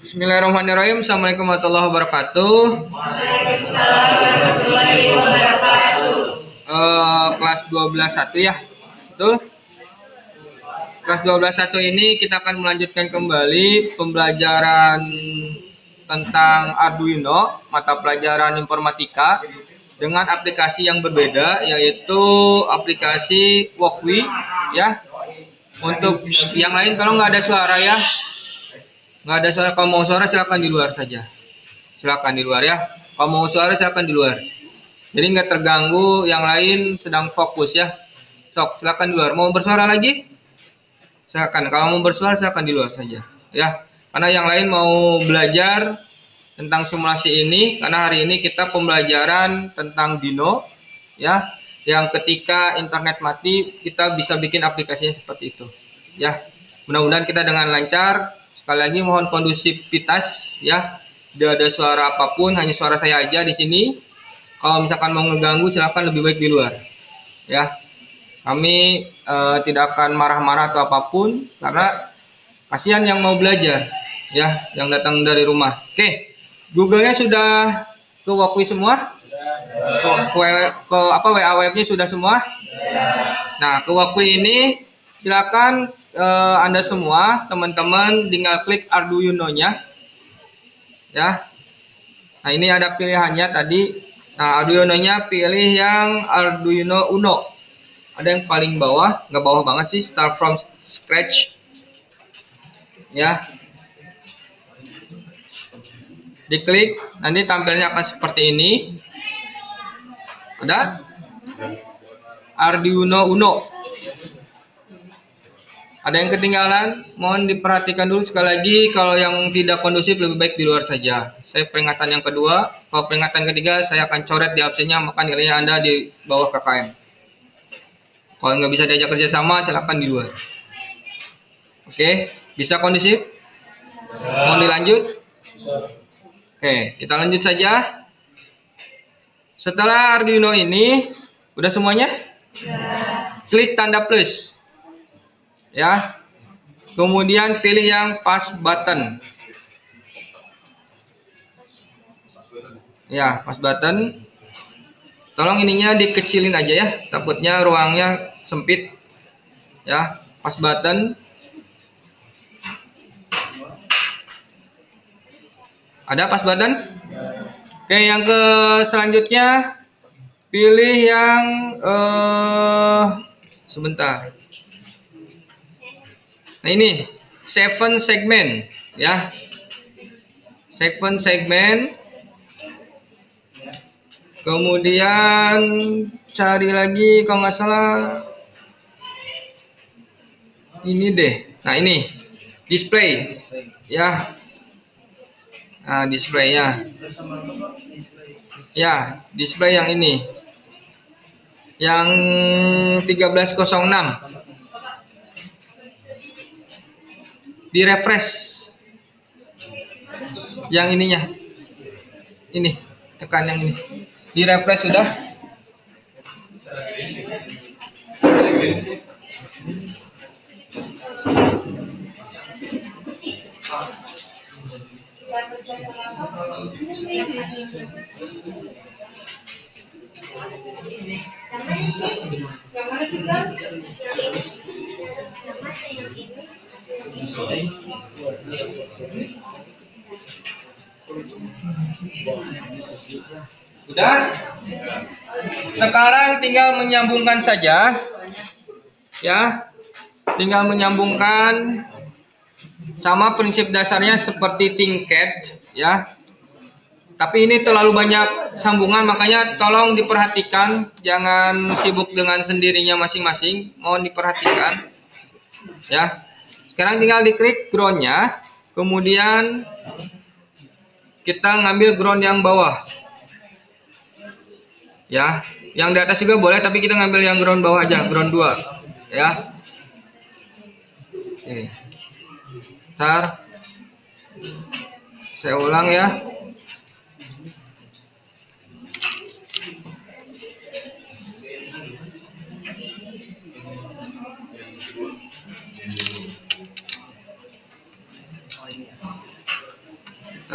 Bismillahirrahmanirrahim. Assalamualaikum warahmatullahi wabarakatuh. Waalaikumsalam warahmatullahi wabarakatuh. Kelas 12.1 ya. Betul? Kelas 12.1 ini kita akan melanjutkan kembali pembelajaran tentang Arduino, mata pelajaran informatika dengan aplikasi yang berbeda, yaitu aplikasi Walkwi ya. Untuk yang lain kalau nggak ada suara ya, nggak ada suara. Kalau mau suara silakan di luar saja, silakan di luar ya. Kalau mau suara silakan di luar, jadi nggak terganggu yang lain sedang fokus ya. Sok silakan di luar. Mau bersuara lagi silakan. Kalau mau bersuara silakan di luar saja ya, karena yang lain mau belajar tentang simulasi ini. Karena hari ini kita pembelajaran tentang Dino ya, yang ketika internet mati kita bisa bikin aplikasinya seperti itu ya. Mudah-mudahan kita dengan lancar. Sekali lagi mohon kondusivitas ya, tidak ada suara apapun, hanya suara saya aja di sini. Kalau misalkan mau ngeganggu silakan lebih baik di luar ya. Kami tidak akan marah-marah atau apapun, karena kasihan yang mau belajar ya, yang datang dari rumah. Oke, Google-nya sudah ke Walkwi semua? Ke apa, WA webnya sudah semua? Nah, ke Walkwi ini silakan Anda semua teman-teman tinggal klik Arduino-nya ya. Nah, ini ada pilihannya tadi. Nah, Arduino-nya pilih yang Arduino Uno. Ada yang paling bawah, nggak bawah banget sih, start from scratch ya. Diklik, nanti tampilnya akan seperti ini. Ada Arduino Uno. Ada yang ketinggalan, mohon diperhatikan dulu. Sekali lagi, kalau yang tidak kondusif lebih baik di luar saja. Saya peringatan yang kedua. Kalau peringatan ketiga saya akan coret di absennya, maka nilainya Anda di bawah KKM. Kalau nggak bisa diajak kerjasama silakan di luar. Oke, bisa kondusif? Mau dilanjut? Oke, kita lanjut saja. Setelah Arduino ini udah semuanya? Klik tanda plus ya, kemudian pilih yang pass button ya, pass button. Tolong ininya dikecilin aja ya, takutnya ruangnya sempit ya. Pass button. Ada pass button? Oke, yang ke selanjutnya pilih yang sebentar. Nah, ini 7 segmen ya. 7 segmen. Kemudian cari lagi kalau nggak salah ini deh. Nah, ini display ya. Nah, display-nya ya, display yang ini yang 1306 di refresh yang ininya, ini tekan yang ini di refresh sudah. Sudah. Sekarang tinggal menyambungkan saja ya, tinggal menyambungkan. Sama prinsip dasarnya seperti Tinket ya, tapi ini terlalu banyak sambungan, makanya tolong diperhatikan, jangan sibuk dengan sendirinya masing-masing, mohon diperhatikan ya. Sekarang tinggal diklik groundnya, kemudian kita ngambil ground yang bawah ya, yang di atas juga boleh, tapi kita ngambil yang ground bawah aja, ground 2 ya. Oke, ntar saya ulang ya.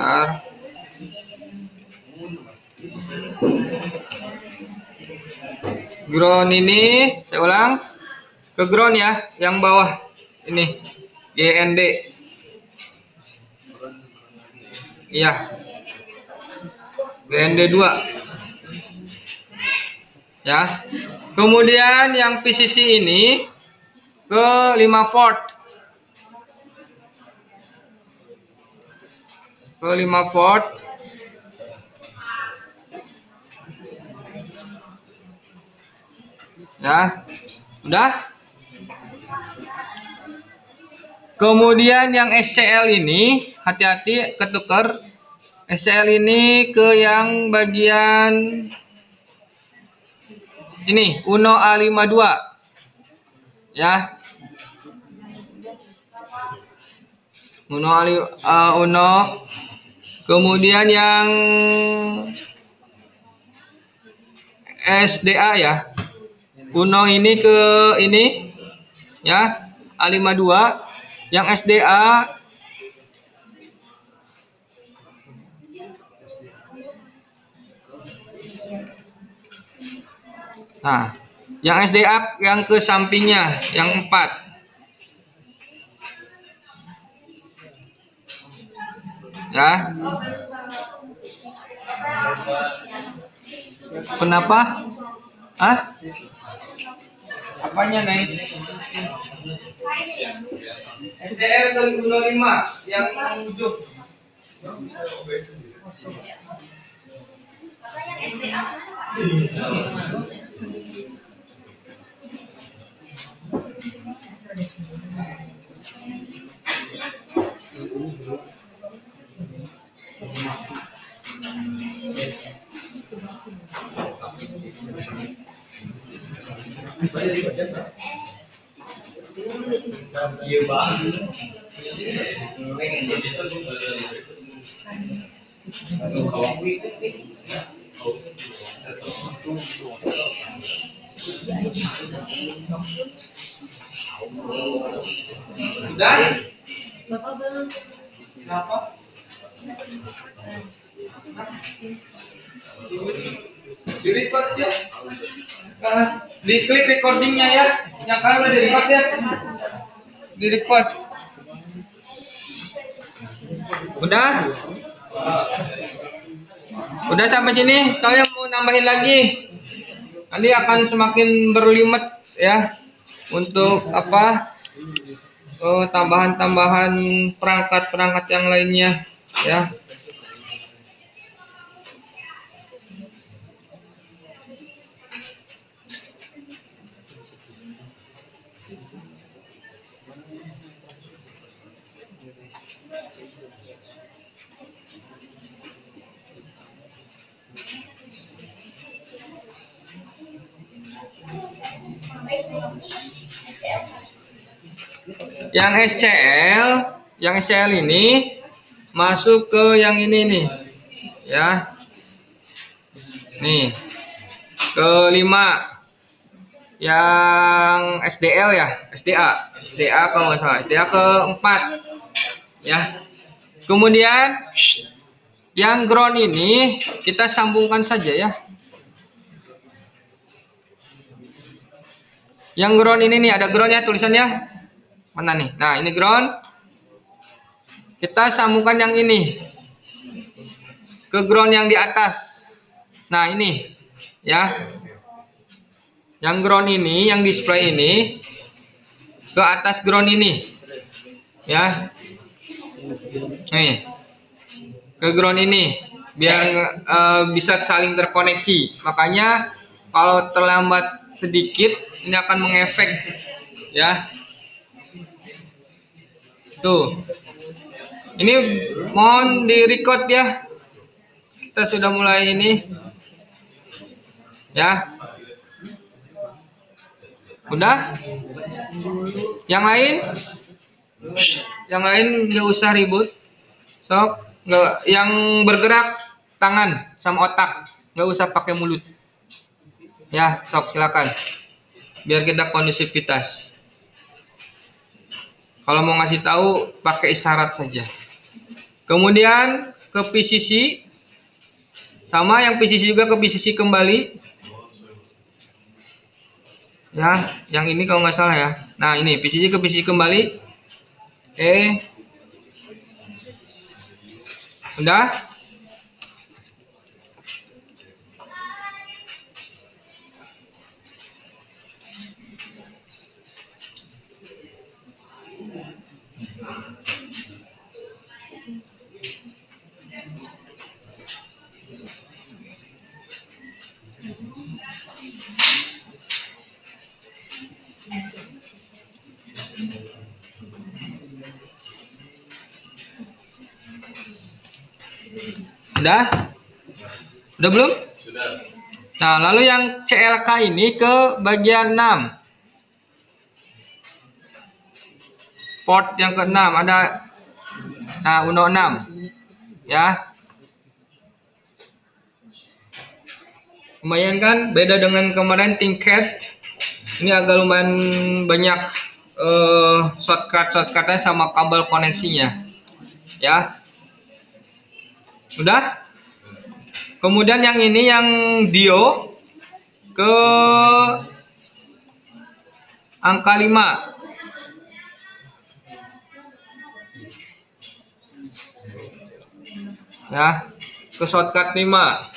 Bentar. Ground ini, saya ulang, ke ground ya, yang bawah ini, GND. Iya, GND 2 ya. Kemudian yang PCC ini ke 5 volt. Ke 5 volt. Ya, udah. Kemudian yang SCL ini, hati-hati ketukar. SCL ini ke yang bagian ini, Uno A52. Ya. Uno. Kemudian yang SDA ya. Uno ini ke ini ya, A52. Yang SDA nah, yang SDA yang ke sampingnya, yang 4. Ya. Kenapa? Ah? Apanya naik? SDR ke 25 yang ujung. Udah? Kenapa? Di record ya. Diklik recordingnya ya. Yang kalian udah di record ya. Di record. Udah? Udah sampai sini. Soalnya mau nambahin lagi. Nanti akan semakin berlimet ya. Untuk apa? Tambahan-tambahan perangkat-perangkat yang lainnya ya. Yang SCL ini masuk ke yang ini nih, ya. Nih, ke 5. Yang SDL ya, SDA kalau nggak salah, SDA ke 4, ya. Kemudian yang ground ini kita sambungkan saja ya. Yang ground ini nih, ada ground ya tulisannya. Mana nih? Nah, ini ground. Kita sambungkan yang ini ke ground yang di atas. Nah, ini ya. Yang ground ini, yang display ini ke atas ground ini. Ya. Nih. Ke ground ini biar bisa saling terkoneksi. Makanya kalau terlambat sedikit ini akan mengefek ya. Tuh. Ini mohon di record ya. Kita sudah mulai ini. Ya. Udah? Yang lain? Yang lain nggak usah ribut. Sok, nggak, yang bergerak tangan sama otak, nggak usah pakai mulut. Ya, sok silakan. Biar kita kondusivitas. Kalau mau ngasih tahu pakai isyarat saja. Kemudian ke PCC, sama yang PCC juga ke PCC kembali. Ya, yang ini kalau nggak salah ya. Nah, ini PCC ke PCC kembali. Udah. Udah? Udah belum? Sudah. Nah, lalu yang CLK ini ke bagian 6. Port yang ke-6 ada. Nah, Uno 6. Ya. Lumayan kan? Beda dengan kemarin Tinkercad. Ini agak lumayan banyak shortcutnya sama kabel koneksinya. Ya. Udah? Kemudian yang ini yang Dio ke angka 5. Ya, ke shortcut 5.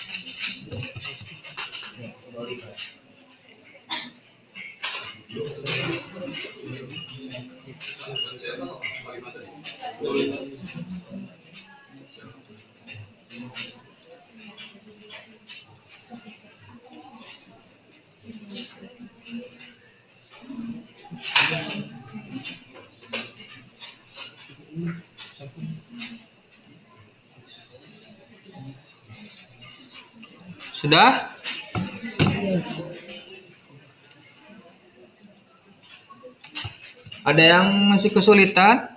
Sudah? Ada yang masih kesulitan?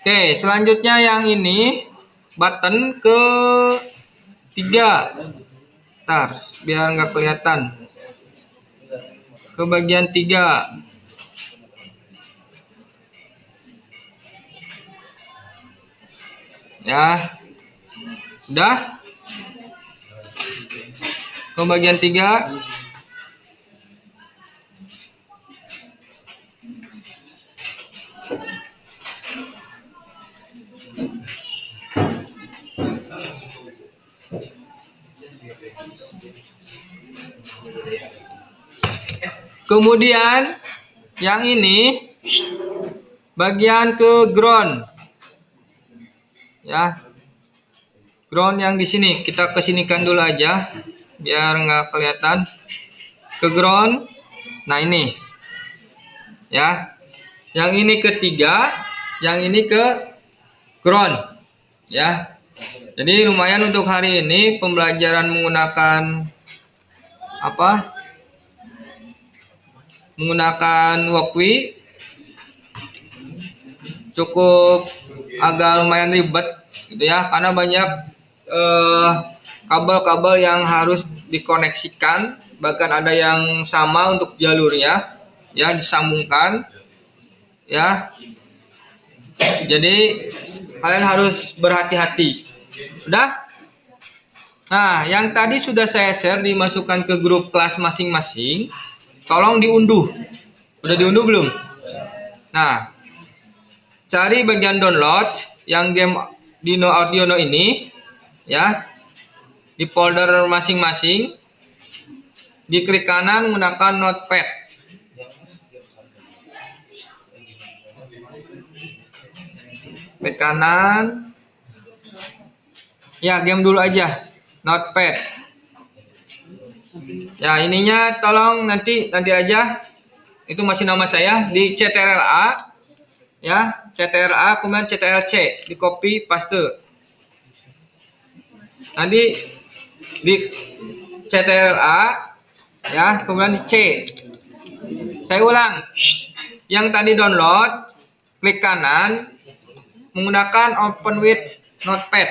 Oke, selanjutnya yang ini button ke 3. Ntar, biar nggak kelihatan. Ke bagian 3. Ya. Udah? Ke bagian 3. Kemudian yang ini bagian ke ground. Ya. Ground yang di sini kita kesinikan dulu aja biar nggak kelihatan. Ke ground. Nah, ini. Ya. Yang ini ke 3, yang ini ke ground. Ya. Jadi lumayan untuk hari ini pembelajaran menggunakan menggunakan Walkwi cukup agak lumayan ribet gitu ya, karena banyak kabel-kabel yang harus dikoneksikan, bahkan ada yang sama untuk jalurnya ya, disambungkan ya. Jadi kalian harus berhati-hati. Udah? Nah, yang tadi sudah saya share dimasukkan ke grup kelas masing-masing. Tolong diunduh. Sudah diunduh belum? Nah, cari bagian download yang game Dino Arduino ini ya. Di folder masing-masing. Diklik kanan menggunakan notepad. Klik kanan. Ya, game dulu aja. Notepad. Ya, ininya tolong nanti aja. Itu masih nama saya di CTRL-A. Ya, CTRL-A kemudian CTRL-C, di copy paste. Nanti di CTRL-A ya, kemudian di C. Saya ulang. Yang tadi download, klik kanan menggunakan open with notepad.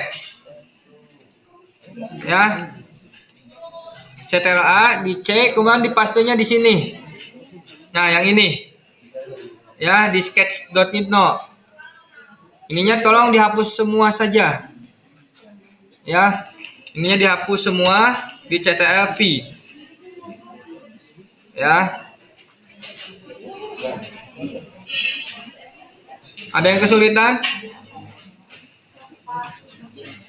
Ya. CTRL-A dicek, kemudian dipastenya di sini. Nah, yang ini. Ya, di sketch.net. Ininya tolong dihapus semua saja. Ya. Ininya dihapus semua di CTRL-P. Ya. Ada yang kesulitan?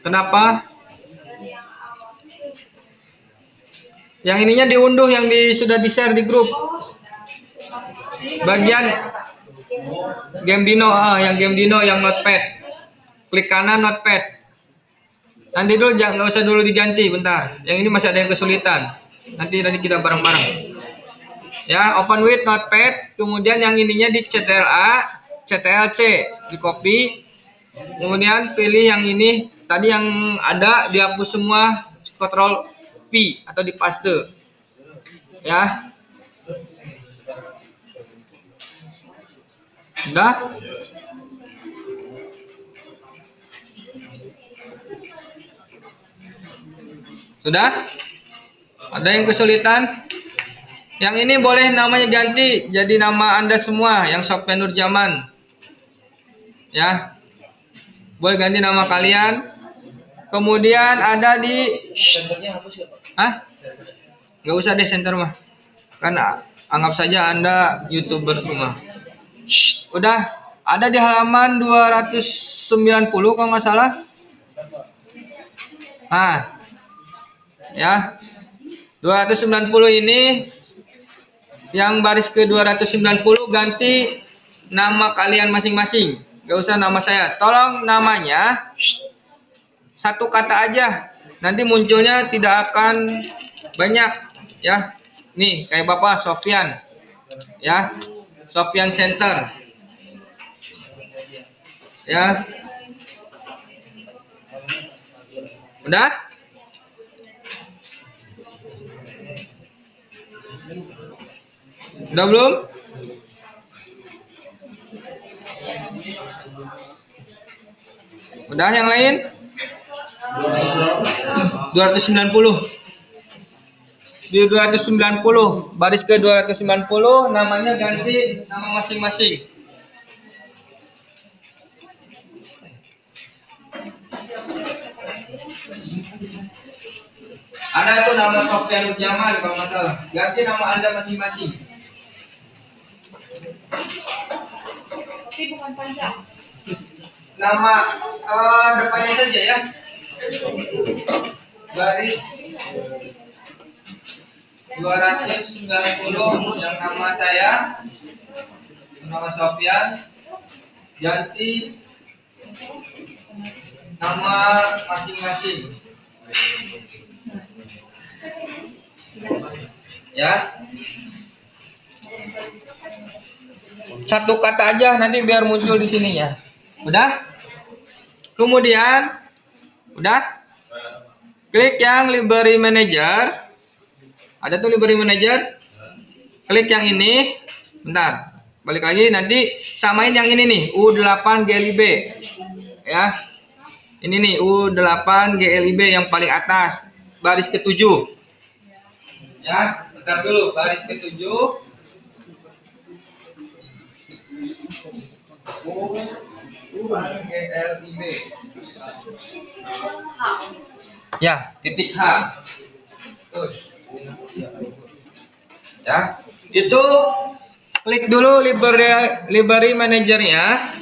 Kenapa? Yang ininya diunduh, yang sudah di-share di grup. Bagian game Dino, yang game Dino yang notepad. Klik kanan notepad. Nanti dulu, nggak usah dulu diganti, bentar. Yang ini masih ada yang kesulitan. Nanti kita bareng-bareng. Ya, open with notepad. Kemudian yang ininya di CTRL-A, CTRL-C, di copy. Kemudian pilih yang ini. Tadi yang ada dihapus semua, Ctrl P atau di paste. Ya. Udah? Sudah? Ada yang kesulitan? Yang ini boleh namanya ganti jadi nama Anda semua yang Software Nurjaman. Ya. Boleh ganti nama kalian. Kemudian ada di Nggak usah deh center mah. Kan anggap saja Anda YouTuber semua. Udah ada di halaman 290 kalau nggak salah. Ya. 290 ini yang baris ke 290 ganti nama kalian masing-masing. Gak usah nama saya. Tolong namanya satu kata aja. Nanti munculnya tidak akan banyak, ya. Nih, kayak Bapak Sofyan. Ya. Sofyan Center. Ya. Udah? Udah belum? Udah yang lain? 290. Di 290, baris ke 290 namanya ganti nama masing-masing. Ada tuh nama Software Nurjaman kalau nggak salah. Ganti nama Anda masing-masing. Tapi bukan panjang. Nama depannya saja ya. Baris 290 yang nama saya, nama Sofyan, ganti nama masing-masing. Ya. Satu kata aja nanti biar muncul di sininya. Udah? Kemudian udah? Klik yang Library Manager. Ada tuh Library Manager. Klik yang ini. Bentar. Balik lagi nanti samain yang ini nih, U8 GLIB. Ya. Ini nih U8 GLIB yang paling atas, baris ke-7. Ya, bentar dulu, baris ke-7. U8GLIB. Ya, titik H. Tuh. Ya, itu klik dulu library manajernya.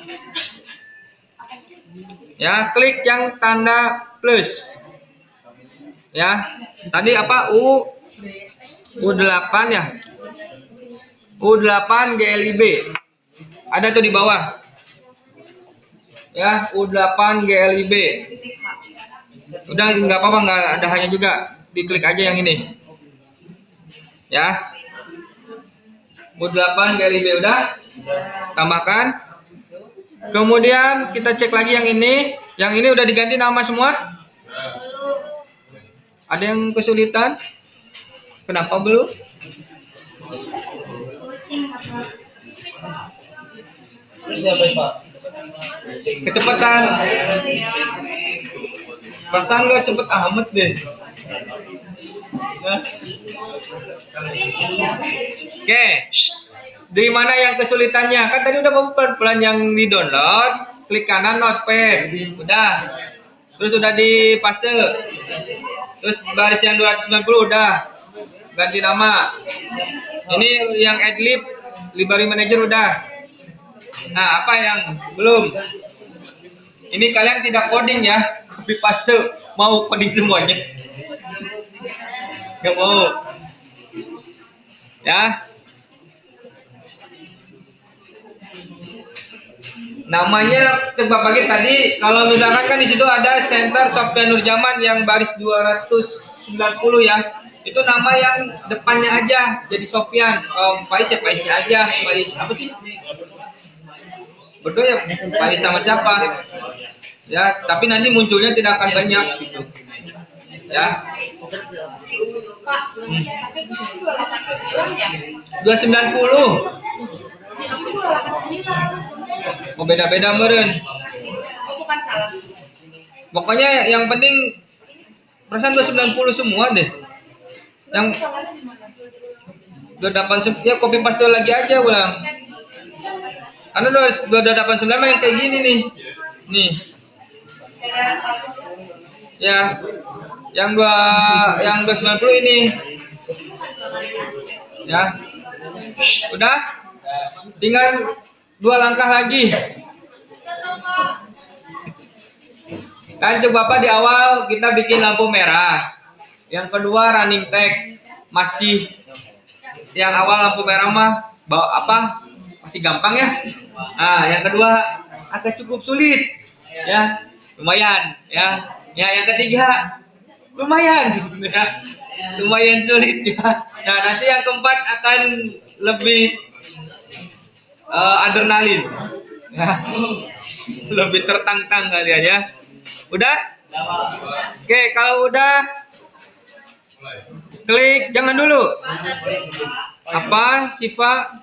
Ya, klik yang tanda plus. Ya, tadi apa? U8 ya. U8 GLIB. Ada tuh di bawah. Ya, U8 GLIB. Udah nggak apa-apa, nggak ada hanya juga. Diklik aja yang ini. Ya. U8 GLIB udah. Tambahkan. Kemudian kita cek lagi yang ini. Yang ini udah diganti nama semua? Ada yang kesulitan? Kenapa belum? Kecepatan. Perasaan nggak cepet amat deh. Nah. Oke, di mana yang kesulitannya? Kan tadi udah pelan-pelan yang di download, klik kanan notepad, udah. Terus udah di paste. Terus baris yang 290 udah. Ganti nama. Ini yang adlib, library manager udah. Nah, apa yang belum? Ini kalian tidak coding ya, copy paste. Mau coding semuanya? Nggak mau. Ya. Namanya coba bagi tadi, kalau misalkan kan di situ ada Center Software Nurjaman yang baris 290 ya. Itu nama yang depannya aja jadi Sofyan. Faiz ya Faiznya aja. Faiz apa sih? Betul ya Faiz sama siapa? Ya, tapi nanti munculnya tidak akan banyak gitu. Ya. Pak, tapi itu 289 ya? 290. Aku 289. Oh, beda-beda meren. Oh, bukan salah. Pokoknya yang penting perasaan 290 semua deh. Yang Salahnya di mana? 289 ya copy paste lagi aja ulang. Karena 289 mah yang kayak gini nih. Nih. Ya. Yang 290 ini. Ya. Udah? Tinggal 2 langkah lagi. Kan coba Bapak di awal kita bikin lampu merah. Yang kedua running text masih yang awal lampu merah mah bawa apa? Masih gampang ya. Nah, yang kedua agak cukup sulit. Ya, lumayan ya. Ya, yang ketiga lumayan ya. Lumayan sulit ya. Nah, nanti yang keempat akan lebih adrenalin. Ya. Lebih tertantang kalian ya. Udah? Oke, kalau udah klik jangan dulu. Apa, Siva?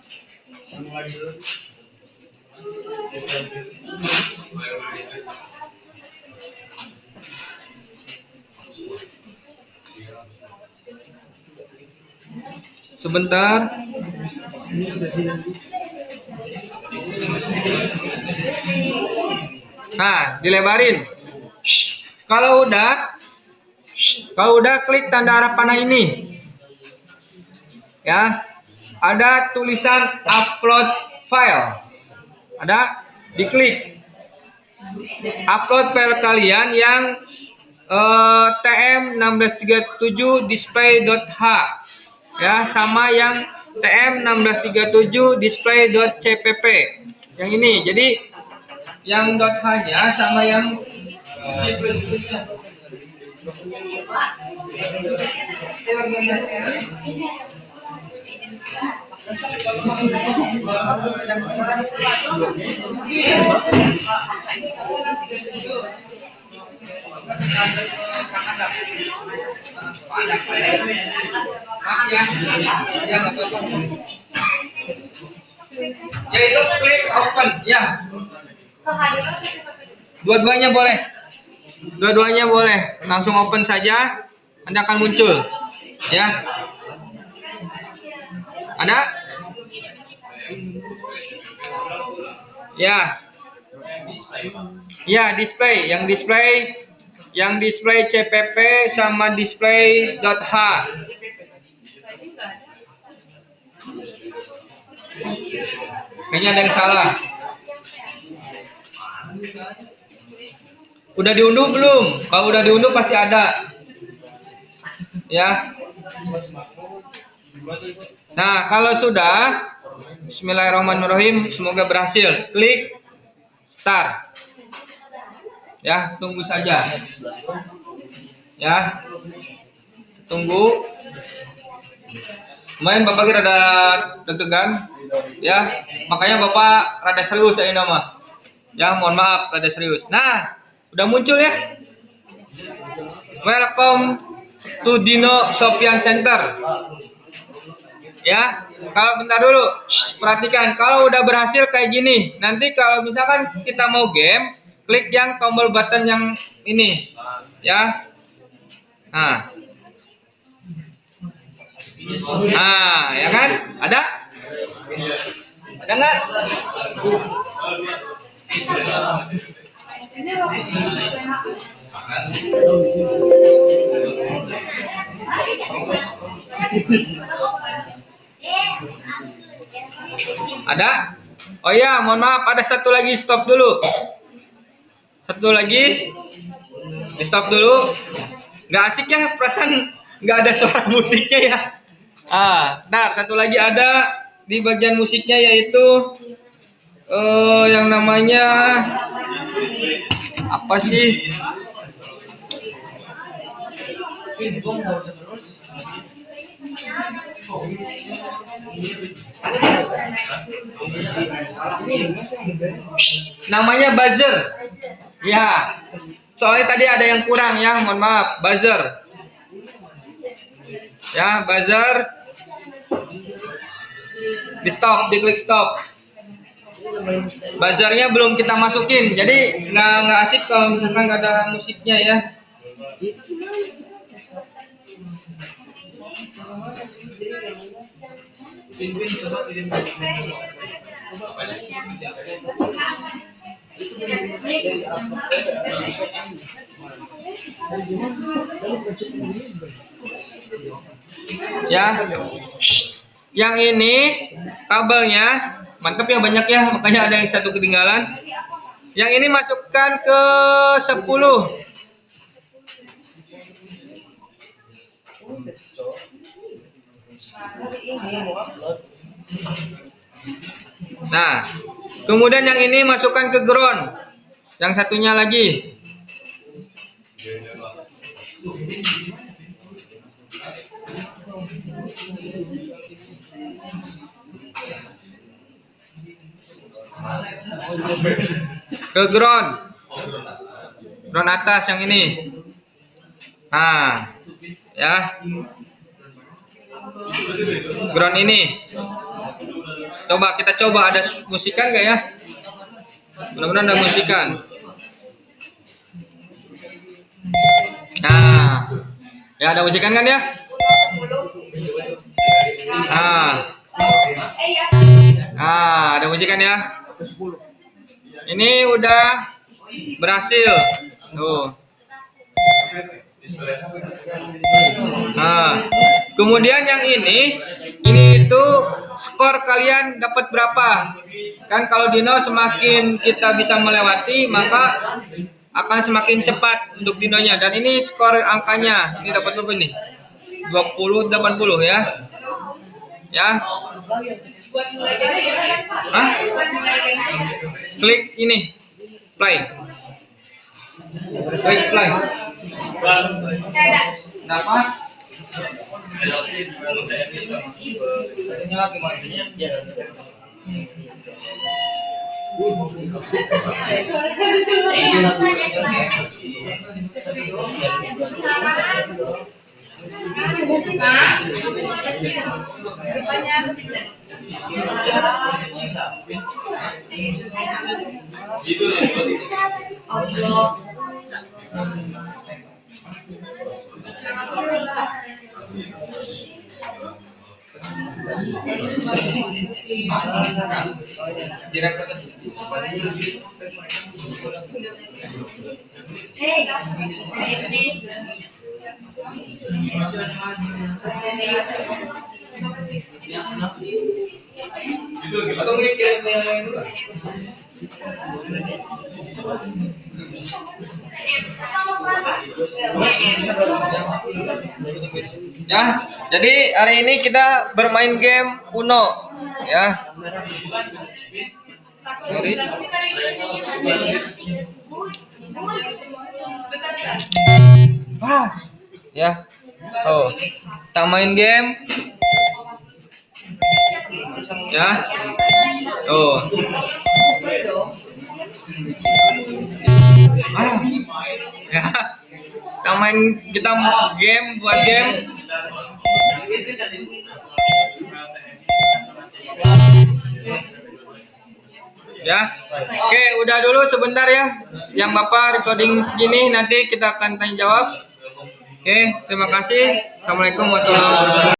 Sebentar. Nah, dilebarin. Kalau udah klik tanda arah panah ini. Ya. Ada tulisan upload file. Ada, diklik. Upload file kalian yang TM1637 display.h. Ya, sama yang TM1637 display.cpp. Yang ini. Jadi yang .h-nya sama yang ya itu klik open ya. Dua-duanya boleh. Dua-duanya boleh. Langsung open saja. Anda akan muncul. Ya. Ada? Ya. Ya, display. Yang display CPP sama display.h. Kayaknya ada yang salah. Udah diunduh belum? Kalau udah diunduh pasti ada. Ya. Nah, kalau sudah, bismillahirrahmanirrahim, semoga berhasil. Klik start. Ya, tunggu saja. Ya. Tunggu. Main Bapak kira ada deg-degan. Ya, makanya Bapak rada serius ya nama. Ya, mohon maaf rada serius. Nah, udah muncul ya. Welcome to Dino Sofyan Center. Ya, kalau bentar dulu, perhatikan. Kalau udah berhasil kayak gini, nanti kalau misalkan kita mau game, klik yang tombol button yang ini. Ya. Nah. Nah, ya kan? Ada? Ada nggak? Ini loh. Ada? Oh iya, mohon maaf, ada satu lagi, stop dulu. Satu lagi, di stop dulu. Nggak asik ya, perasaan nggak ada suara musiknya ya. Ntar satu lagi ada di bagian musiknya, yaitu yang namanya apa sih? Namanya buzzer. Ya. Soalnya tadi ada yang kurang ya, mohon maaf. Buzzer. Ya, buzzer. Di stop, diklik stop. Buzzernya belum kita masukin, jadi nggak asik kalau misalkan nggak ada musiknya ya. Ya, yang ini kabelnya mantap ya, banyak ya, makanya ada yang satu ketinggalan. Yang ini masukkan ke 10. Nah, kemudian yang ini masukkan ke ground. Yang satunya lagi. Ke ground. Ground atas yang ini. Nah, ya. Ground ini. Kita coba ada musikan gak ya? Mudah-mudahan ada musikan. Nah, ya ada musikan kan ya? Ada musikan ya? Ini udah berhasil. Tuh. Kemudian yang ini itu skor kalian dapat berapa? Kan kalau Dino semakin kita bisa melewati, maka akan semakin cepat untuk Dinonya. Dan ini skor angkanya. Ini dapat berapa nih? 20 80 ya. Ya. Klik ini. Play. Klik play. Dapat. Atau mungkin yang lain dulu. Ya, jadi hari ini kita bermain game Uno, ya. Sorry. Ya. Oh, kita main game. Ya. Oh. Ya. Kita game, buat game. Ya. Oke, udah dulu sebentar ya. Yang Bapak recording segini, nanti kita akan tanya jawab. Oke, terima kasih. Assalamualaikum warahmatullahi wabarakatuh.